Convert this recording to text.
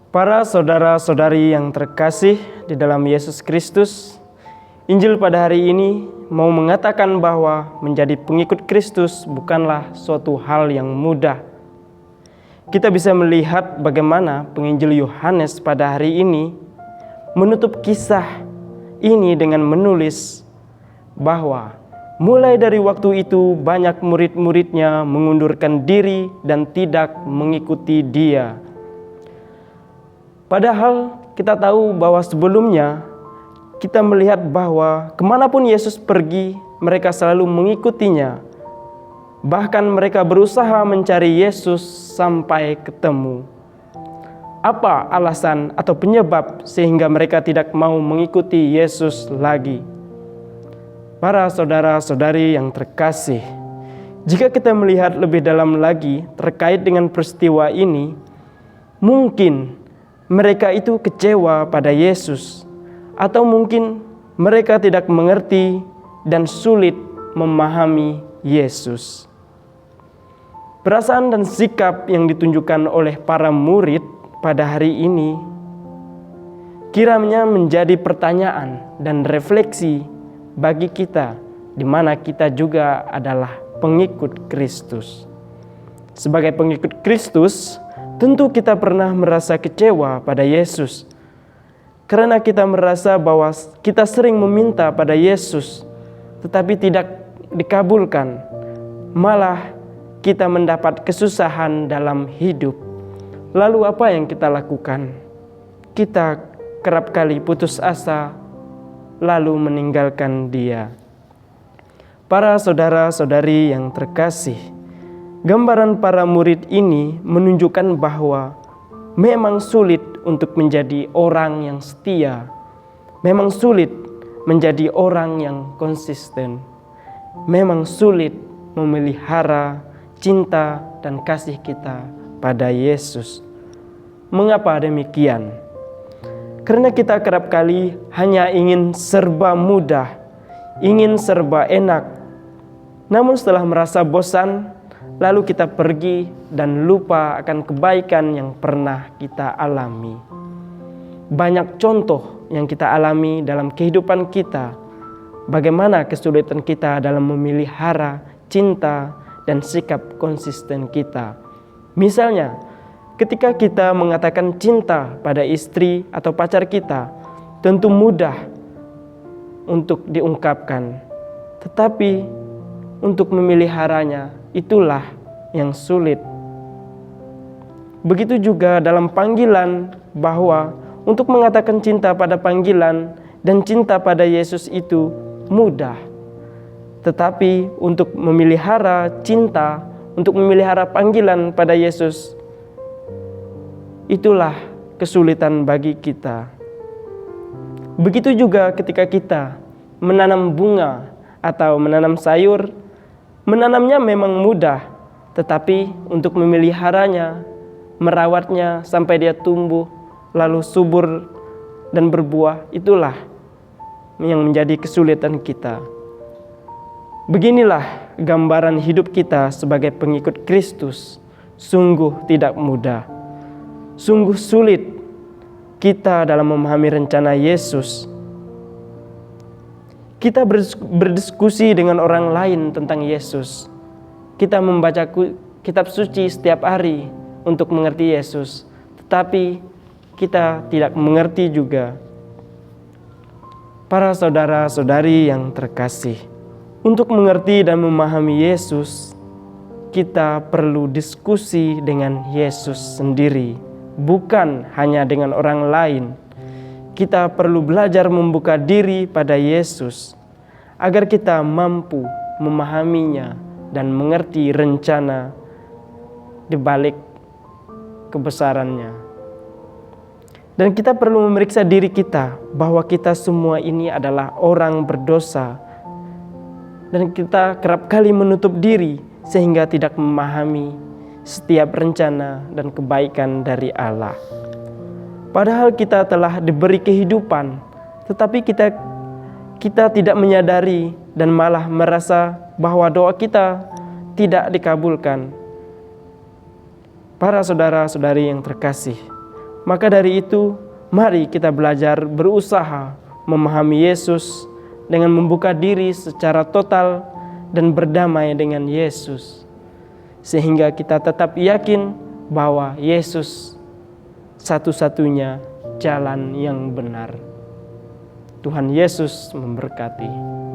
Para saudara-saudari yang terkasih di dalam Yesus Kristus, Injil pada hari ini mau mengatakan bahwa menjadi pengikut Kristus bukanlah suatu hal yang mudah. Kita bisa melihat bagaimana penginjil Yohanes pada hari ini menutup kisah ini dengan menulis bahwa mulai dari waktu itu banyak murid-muridnya mengundurkan diri dan tidak mengikuti dia. Padahal kita tahu bahwa sebelumnya kita melihat bahwa kemanapun Yesus pergi, mereka selalu mengikutinya. Bahkan mereka berusaha mencari Yesus sampai ketemu. Apa alasan atau penyebab sehingga mereka tidak mau mengikuti Yesus lagi? Para saudara-saudari yang terkasih, jika kita melihat lebih dalam lagi terkait dengan peristiwa ini, mungkin mereka itu kecewa pada Yesus, atau mungkin mereka tidak mengerti dan sulit memahami Yesus. Perasaan dan sikap yang ditunjukkan oleh para murid pada hari ini kiranya menjadi pertanyaan dan refleksi bagi kita, di mana kita juga adalah pengikut Kristus. Sebagai pengikut Kristus, tentu kita pernah merasa kecewa pada Yesus, karena kita merasa bahwa kita sering meminta pada Yesus, tetapi tidak dikabulkan. Malah kita mendapat kesusahan dalam hidup. Lalu apa yang kita lakukan? Kita kerap kali putus asa, lalu meninggalkan Dia. Para saudara-saudari yang terkasih, gambaran para murid ini menunjukkan bahwa memang sulit untuk menjadi orang yang setia. Memang sulit menjadi orang yang konsisten. Memang sulit memelihara cinta dan kasih kita pada Yesus. Mengapa demikian? Karena kita kerap kali hanya ingin serba mudah, ingin serba enak. Namun setelah merasa bosan, lalu kita pergi dan lupa akan kebaikan yang pernah kita alami. Banyak contoh yang kita alami dalam kehidupan kita, bagaimana kesulitan kita dalam memelihara cinta dan sikap konsisten kita. Misalnya, ketika kita mengatakan cinta pada istri atau pacar kita, tentu mudah untuk diungkapkan, tetapi untuk memeliharanya itulah yang sulit. Begitu juga dalam panggilan, bahwa untuk mengatakan cinta pada panggilan dan cinta pada Yesus itu mudah. Tetapi untuk memelihara cinta, untuk memelihara panggilan pada Yesus, itulah kesulitan bagi kita. Begitu juga ketika kita menanam bunga atau menanam sayur. Menanamnya memang mudah, tetapi untuk memeliharanya, merawatnya sampai dia tumbuh, lalu subur dan berbuah, itulah yang menjadi kesulitan kita. Beginilah gambaran hidup kita sebagai pengikut Kristus. Sungguh tidak mudah. Sungguh sulit kita dalam memahami rencana Yesus. Kita berdiskusi dengan orang lain tentang Yesus. Kita membaca kitab suci setiap hari untuk mengerti Yesus, tetapi kita tidak mengerti juga. Para saudara-saudari yang terkasih, untuk mengerti dan memahami Yesus, kita perlu diskusi dengan Yesus sendiri, bukan hanya dengan orang lain. Kita perlu belajar membuka diri pada Yesus agar kita mampu memahaminya dan mengerti rencana di balik kebesarannya. Dan kita perlu memeriksa diri kita bahwa kita semua ini adalah orang berdosa. Dan kita kerap kali menutup diri sehingga tidak memahami setiap rencana dan kebaikan dari Allah. Padahal kita telah diberi kehidupan, tetapi kita tidak menyadari dan malah merasa bahwa doa kita tidak dikabulkan. Para saudara-saudari yang terkasih, Maka dari itu, mari kita belajar berusaha memahami Yesus dengan membuka diri secara total dan berdamai dengan Yesus, sehingga kita tetap yakin bahwa Yesus satu-satunya jalan yang benar. Tuhan Yesus memberkati.